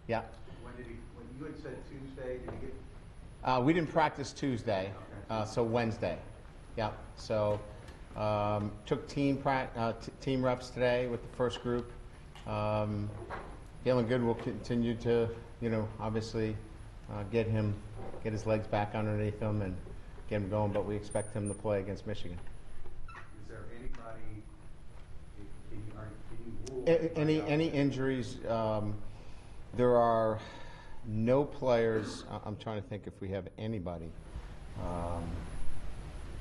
Yeah. When you had said Tuesday, did he get? We didn't practice Tuesday, Okay. so Wednesday. Yeah. So took team reps today with the first group. Feeling good. We'll continue to, obviously get his legs back underneath him and get him going. But we expect him to play against Michigan. Is there anybody? Can you rule Any injuries? There are no players. I'm trying to think if we have anybody.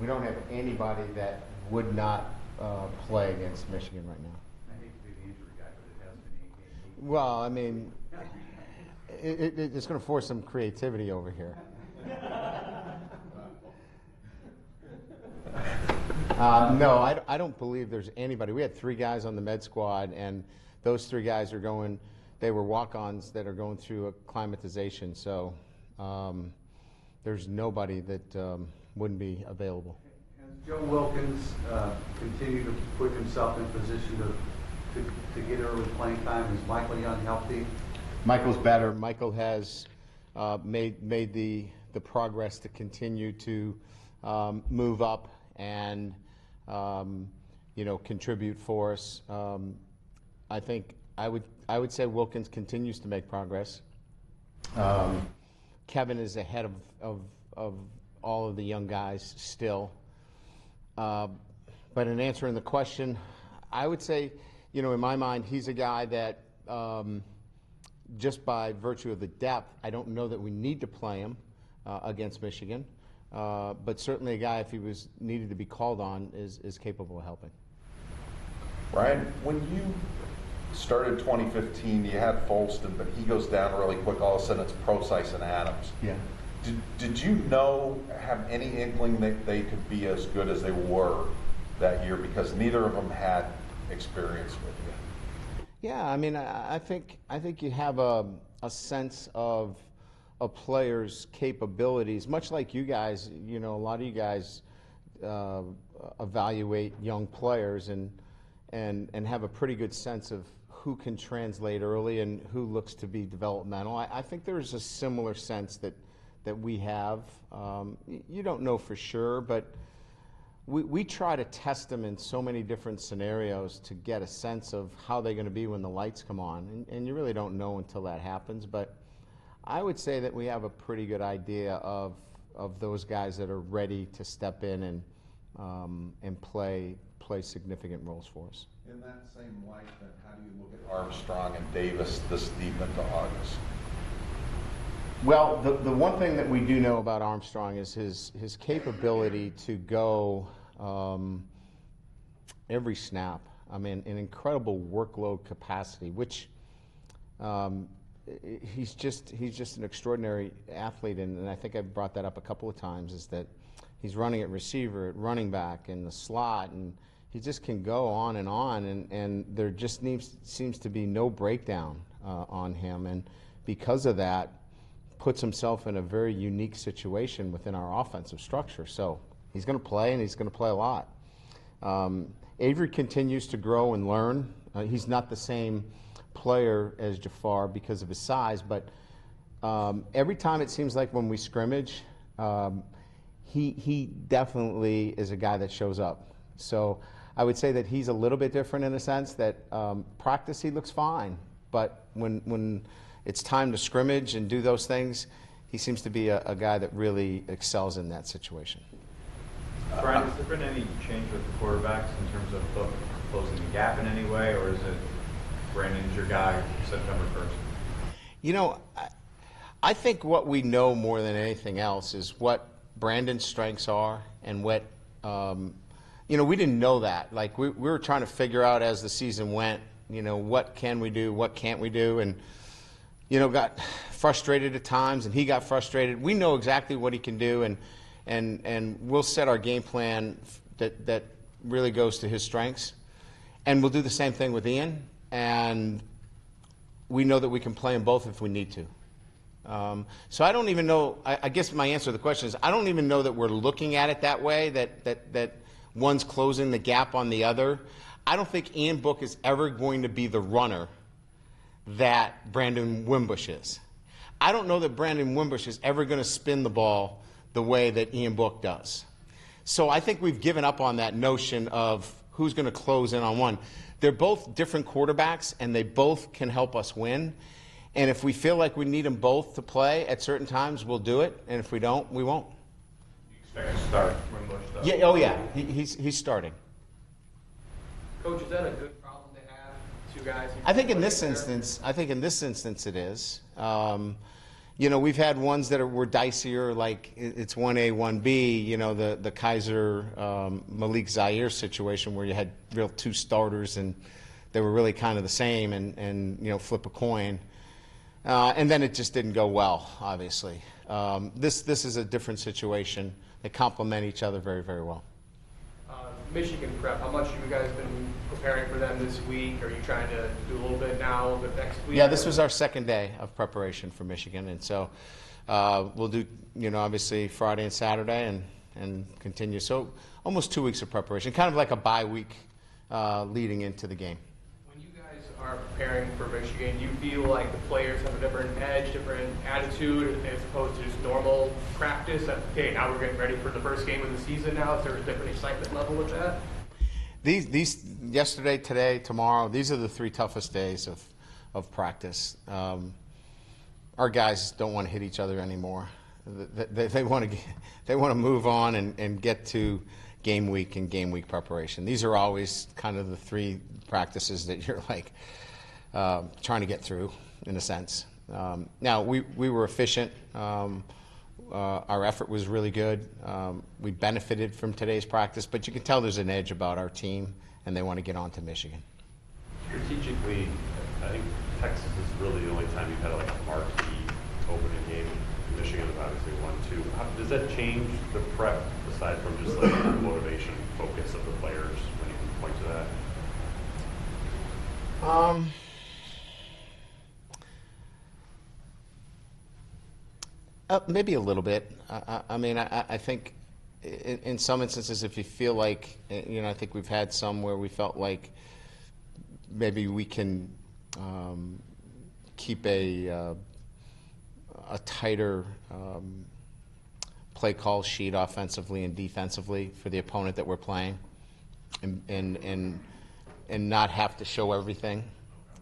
We don't have anybody that would not play against Michigan right now. I hate to be the injury guy, but it has been 8 games. Well, I mean, it's going to force some creativity over here. No, I don't believe there's anybody. We had 3 guys on the med squad, and those 3 guys are going. They were walk-ons that are going through acclimatization. So there's nobody that wouldn't be available. Has Joe Wilkins continued to put himself in position to get early playing time? Is Michael Young healthy? Michael's better. Michael has made the progress to continue to move up and contribute for us. I think I would say Wilkins continues to make progress. Kevin is ahead of all of the young guys still. But in answering the question, I would say, in my mind, he's a guy that just by virtue of the depth, I don't know that we need to play him against Michigan. But certainly a guy, if he was needed to be called on, is capable of helping. Ryan, when you started 2015, you had Folston, but he goes down really quick. All of a sudden, it's Preseason and Adams. Yeah. Did you have any inkling that they could be as good as they were that year? Because neither of them had experience with you. Yeah, I mean, I think you have a sense of a player's capabilities, much like you guys. A lot of you guys evaluate young players and have a pretty good sense of who can translate early and who looks to be developmental. I think there's a similar sense that we have. You don't know for sure, but we try to test them in so many different scenarios to get a sense of how they're going to be when the lights come on, and you really don't know until that happens. But I would say that we have a pretty good idea of those guys that are ready to step in and play significant roles for us. In that same light, then, how do you look at Armstrong and Davis this deep into August? Well, the one thing that we do know about Armstrong is his capability to go every snap. I mean, an incredible workload capacity, which he's just an extraordinary athlete, and I think I've brought that up a couple of times, is that he's running at receiver, at running back, in the slot, and he just can go on, and there just seems to be no breakdown on him, and because of that, puts himself in a very unique situation within our offensive structure. So he's going to play, and he's going to play a lot. Avery continues to grow and learn. He's not the same player as Jafar because of his size, but every time it seems like when we scrimmage, he definitely is a guy that shows up. So I would say that he's a little bit different in a sense that practice he looks fine, but when it's time to scrimmage and do those things, he seems to be a guy that really excels in that situation. Brian, has there been any change with the quarterbacks in terms of closing the gap in any way, or is it Brandon's your guy September 1st? I think what we know more than anything else is what Brandon's strengths are and what, we didn't know that. Like, we were trying to figure out as the season went, what can we do, what can't we do, and got frustrated at times, and he got frustrated. We know exactly what he can do, and we'll set our game plan that really goes to his strengths. And we'll do the same thing with Ian, and we know that we can play them both if we need to. So I don't even know, I guess my answer to the question is I don't even know that we're looking at it that way, that one's closing the gap on the other. I don't think Ian Book is ever going to be the runner that Brandon Wimbush is. I don't know that Brandon Wimbush is ever going to spin the ball the way that Ian Book does. So I think we've given up on that notion of who's going to close in on one. They're both different quarterbacks, and they both can help us win. And if we feel like we need them both to play at certain times, we'll do it. And if we don't, we won't. You expect to start Wimbush, though? Yeah. Oh, yeah. He's starting. Coach, is that a good problem to have? Two guys. I think in this instance, it is. We've had ones that were dicier, like it's 1A, 1B. The Kaiser Malik Zaire situation where you had real two starters and they were really kind of the same, and flip a coin, and then it just didn't go well. Obviously, this is a different situation. They complement each other very, very well. Michigan prep, how much have you guys been preparing for them this week? Are you trying to do a little bit now, a little bit next week? Yeah, this was our second day of preparation for Michigan, and so we'll do, obviously Friday and Saturday and continue. So almost 2 weeks of preparation, kind of like a bye week leading into the game. When you guys are preparing for Michigan, do you feel like the players have a different edge, different attitude as opposed to just normal practice? Okay, now we're getting ready for the first game of the season now. Is there a different excitement level with that? These yesterday, today, tomorrow, these are the 3 toughest days of practice. Our guys don't want to hit each other anymore. They want to move on and get to game week and game week preparation. These are always kind of the 3 practices that you're like trying to get through, in a sense. Now we were efficient. Our effort was really good. We benefited from today's practice, but you can tell there's an edge about our team, and they want to get on to Michigan. Strategically, I think Texas is really the only time you've had a marquee opening game. Michigan has obviously won 2. Does that change the prep, aside from just the motivation, focus of the players, when you can point to that? Maybe a little bit. I think in some instances, if you feel like, I think we've had some where we felt like maybe we can keep a tighter play call sheet offensively and defensively for the opponent that we're playing, and not have to show everything.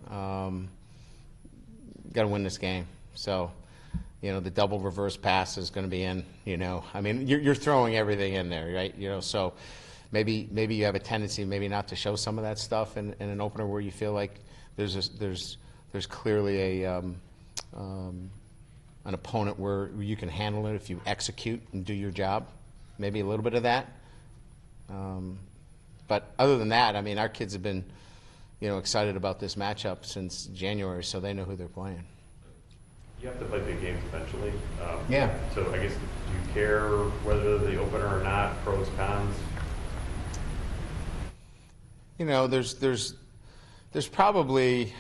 Got to win this game. So, the double reverse pass is going to be in. You're throwing everything in there, right? So maybe you have a tendency maybe not to show some of that stuff in an opener where you feel like there's clearly an opponent where you can handle it if you execute and do your job. Maybe a little bit of that. But other than that, our kids have been, excited about this matchup since January, so they know who they're playing. You have to play big games eventually. Yeah. So I guess, do you care whether the opener or not, pros, cons? There's probably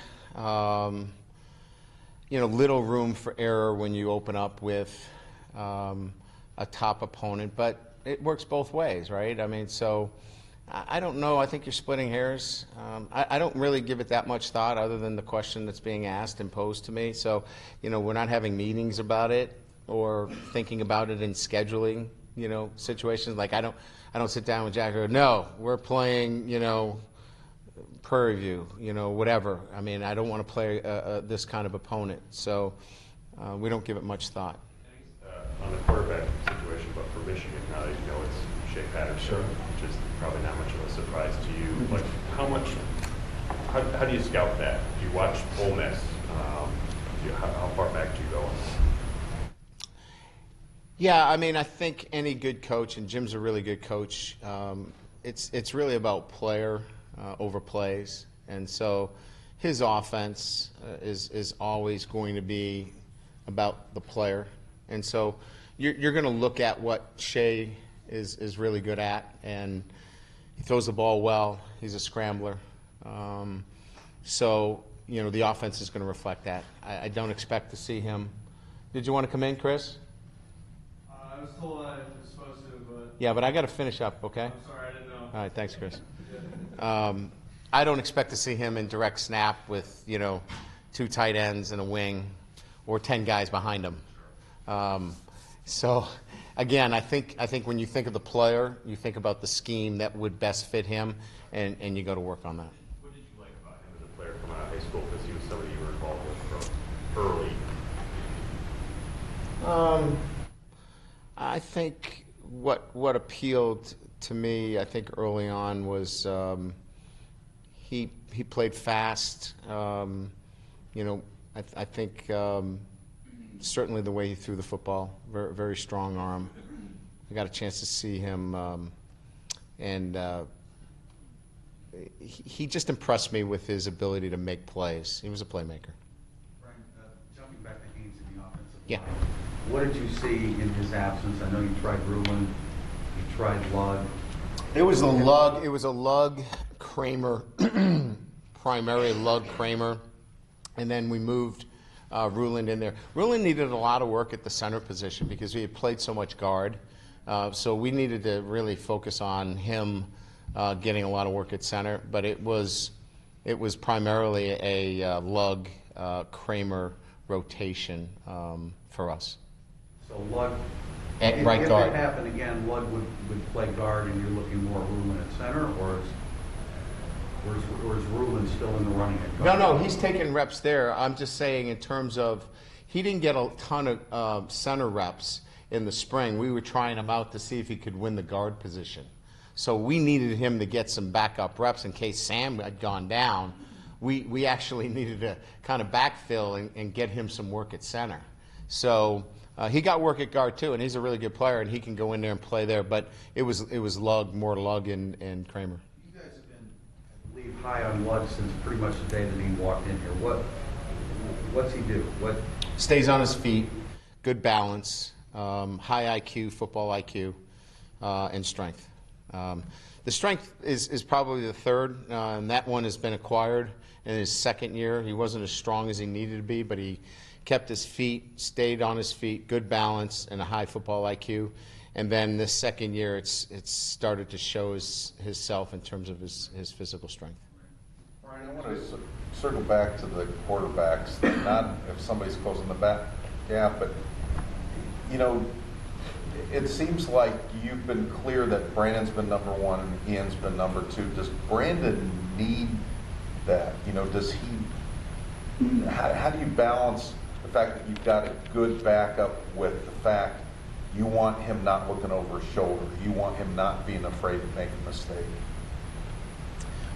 little room for error when you open up with a top opponent, but it works both ways, right? So I don't know. I think you're splitting hairs. I don't really give it that much thought other than the question that's being asked and posed to me. So, we're not having meetings about it or thinking about it in scheduling, situations. Like I don't sit down with Jack and go, no, we're playing, Prairie View, whatever. I don't want to play this kind of opponent. So we don't give it much thought. On the quarterback situation, but for Michigan, now that it's Shea Patterson, which is probably not much of a surprise to you. Like, how do you scout that? Do you watch Ole Miss? How far back do you go? Yeah, I think any good coach, and Jim's a really good coach, it's really about player over plays. And so his offense is always going to be about the player. And so you're going to look at what Shea is really good at, and he throws the ball well. He's a scrambler. So, the offense is going to reflect that. I don't expect to see him. Did you want to come in, Chris? I was told I was supposed to, but... Yeah, but I got to finish up, okay? I'm sorry, I didn't know. All right, thanks, Chris. I don't expect to see him in direct snap with, 2 tight ends and a wing, or 10 guys behind him. So, again, I think when you think of the player, you think about the scheme that would best fit him, and you go to work on that. What did you like about him as a player coming out of high school? Because he was somebody you were involved with from early. I think what appealed to me, I think early on, was he played fast. I think certainly the way he threw the football, very, very strong arm. I got a chance to see him, and he just impressed me with his ability to make plays. He was a playmaker. Brian, jumping back to Haynes in the offensive Yeah. line, what did you see in his absence? I know you tried Rulin, you tried Lug. It was a Lug Kramer, primary Lug Kramer, and then we moved Ruland in there. Ruland needed a lot of work at the center position because he had played so much guard. So we needed to really focus on him getting a lot of work at center. But it was primarily a Lug Kramer rotation for us. So Lug, At right guard. If it happened again, Lug would play guard and you're looking more Rulin at center, or is Rulin still in the running at guard? No, he's taking reps there. I'm just saying in terms of he didn't get a ton of center reps in the spring. We were trying him out to see if he could win the guard position. So we needed him to get some backup reps in case Sam had gone down. We actually needed to kind of backfill and get him some work at center. So he got work at guard too, and he's a really good player, and he can go in there and play there. But it was more Lug and Kramer. You guys have been, I believe, high on Lug since pretty much the day that he walked in here. What's he do? Stays on his feet, good balance, high IQ, football IQ, and strength. The strength is probably the third, and that one has been acquired in his second year. He wasn't as strong as he needed to be, but he kept his feet, stayed on his feet, good balance, and a high football IQ. And then this second year, it's started to show his self in terms of his physical strength. Brian, I want to circle back to the quarterbacks, not if somebody's closing the gap, but, it seems like you've been clear that Brandon's been number one and Ian's been number two. Does Brandon need that? Does he, how do you balance the fact that you've got a good backup with the fact you want him not looking over his shoulder, you want him not being afraid to make a mistake?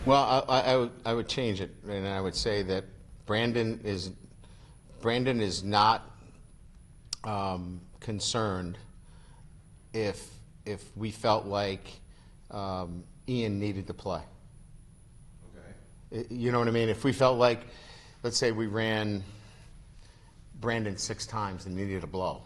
Well, I would change it, and I would say that Brandon is not concerned if we felt like Ian needed to play. Okay. You know what I mean? If we felt like, let's say we ran Brandon 6 times and needed a blow.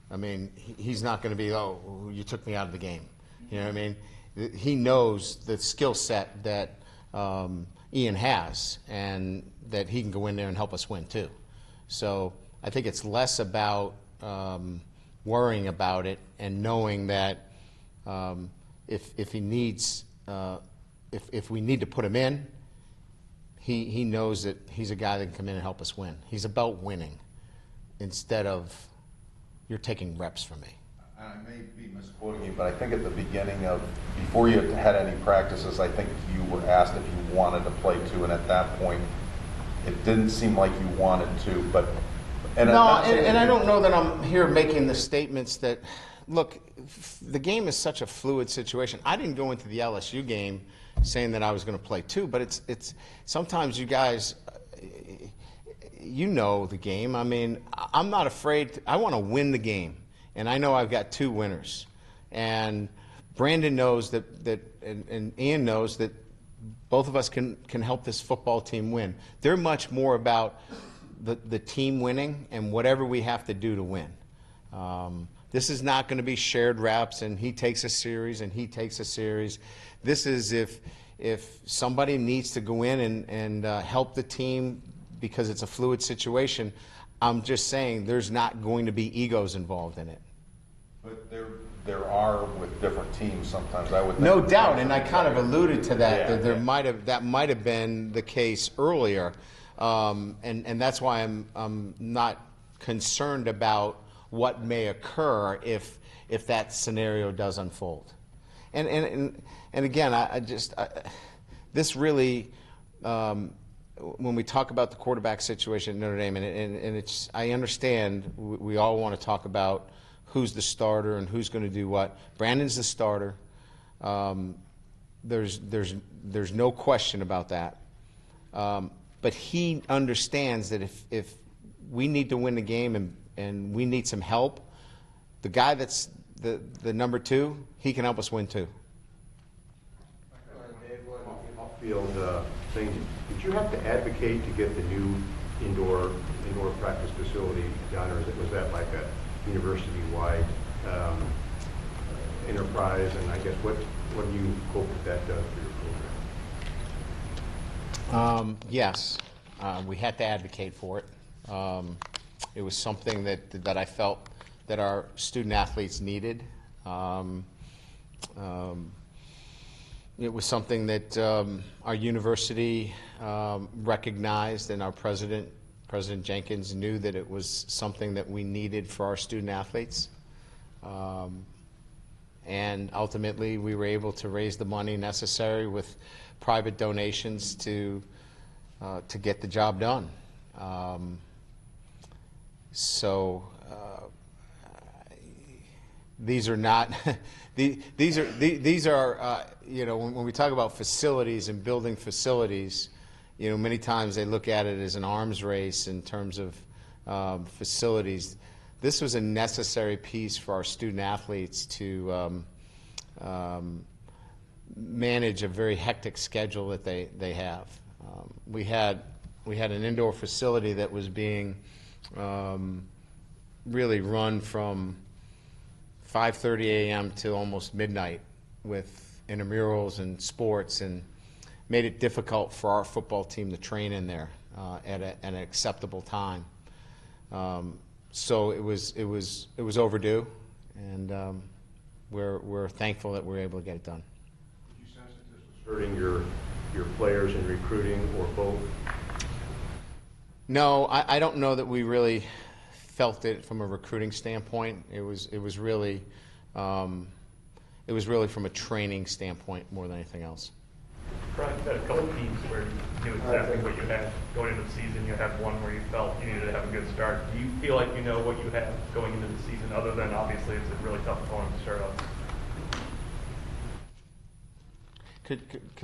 I mean, he's not going to be, oh, you took me out of the game. You know what I mean? He knows the skill set that Ian has, and that he can go in there and help us win too. So I think it's less about worrying about it and knowing that if he needs, if we need to put him in, he knows that he's a guy that can come in and help us win. He's about winning instead of you're taking reps from me. I may be misquoting you, but I think at the beginning of, before you had any practices, I think you were asked if you wanted to play too, and at that point, it didn't seem like you wanted to, but... And I don't know that I'm here making the statements that, look, the game is such a fluid situation. I didn't go into the LSU game saying that I was going to play too, but it's sometimes you guys, you know the game. I mean, I'm not afraid. I want to win the game, and I know I've got 2 winners. And Brandon knows that and Ian knows that both of us can help this football team win. They're much more about the team winning and whatever we have to do to win. This is not going to be shared reps and he takes a series and he takes a series. This is if somebody needs to go in and help the team because it's a fluid situation, I'm just saying there's not going to be egos involved in it. But there are with different teams sometimes. I would think. No doubt, and I kind of alluded to that. Yeah, That might have been the case earlier. and that's why I'm not concerned about what may occur if that scenario does unfold. And again, this really, when we talk about the quarterback situation at Notre Dame, and it's, I understand we all want to talk about who's the starter and who's going to do what. Brandon's the starter. There's no question about that. But he understands that if we need to win the game and we need some help, the guy that's the number 2, he can help us win too. Off-field thing, did you have to advocate to get the new indoor practice facility done, or was that like a university-wide enterprise? And I guess what do you hope that does for your program? Yes, we had to advocate for it. It was something that I felt that our student athletes needed. It was something that our university recognized, and our President Jenkins, knew that it was something that we needed for our student athletes. And ultimately, we were able to raise the money necessary with private donations to get the job done. These are not these are you know, when we talk about facilities and building facilities, you know, many times they look at it as an arms race in terms of facilities. This was a necessary piece for our student athletes to manage a very hectic schedule that they have. We had an indoor facility that was being really run from 5:30 a.m. to almost midnight with intramurals and sports, and made it difficult for our football team to train in there at an acceptable time. So it was overdue, and we're thankful that we were able to get it done. Did you sense that this was hurting your players in recruiting, or both? No, I don't know that we really felt it from a recruiting standpoint. It was really from a training standpoint more than anything else. Brian, you've had a couple teams where you knew exactly what you had going into the season. You had one where you felt you needed to have a good start. Do you feel like you know what you have going into the season, other than obviously it's a really tough opponent to start off? Could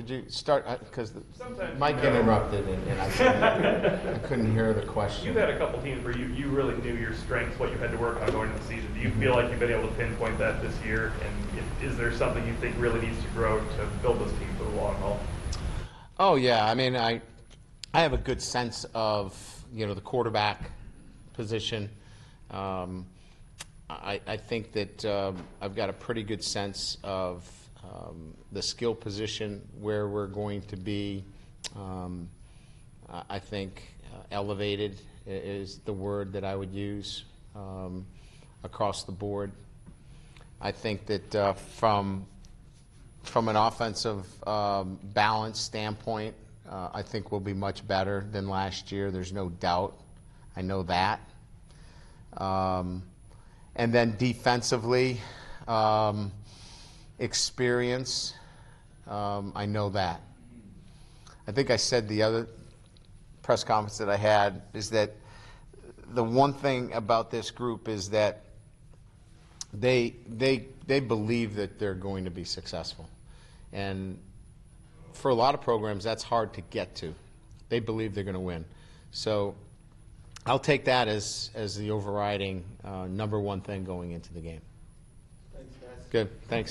you start, because Mike you know, interrupted and I couldn't hear the question. You've had a couple teams where you really knew your strengths, what you had to work on going into the season. Do you feel like you've been able to pinpoint that this year? And is there something you think really needs to grow to build this team for the long haul? Oh yeah, I mean I have a good sense of, you know, the quarterback position. I think that I've got a pretty good sense of the skill position, where we're going to be. I think elevated is the word that I would use across the board. I think that from an offensive balance standpoint, I think we'll be much better than last year. There's no doubt. I know that. And then defensively, experience, I know that. I think I said the other press conference that I had is that the one thing about this group is that they believe that they're going to be successful. And for a lot of programs, that's hard to get to. They believe they're going to win. So I'll take that as the overriding number one thing going into the game. Thanks, guys. Good, thanks.